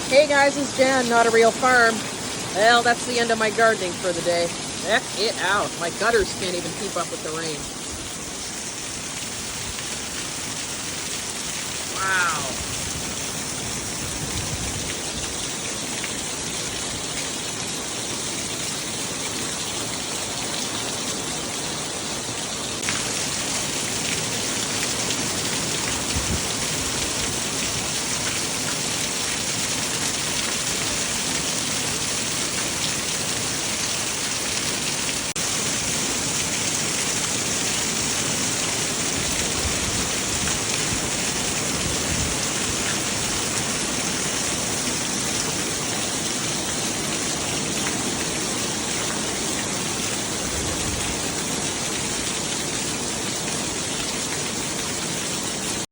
Hey guys, it's Jan, Not a Real Farm. Well, that's the end of my gardening for the day. Check it out. My gutters can't even keep up with the rain. Wow.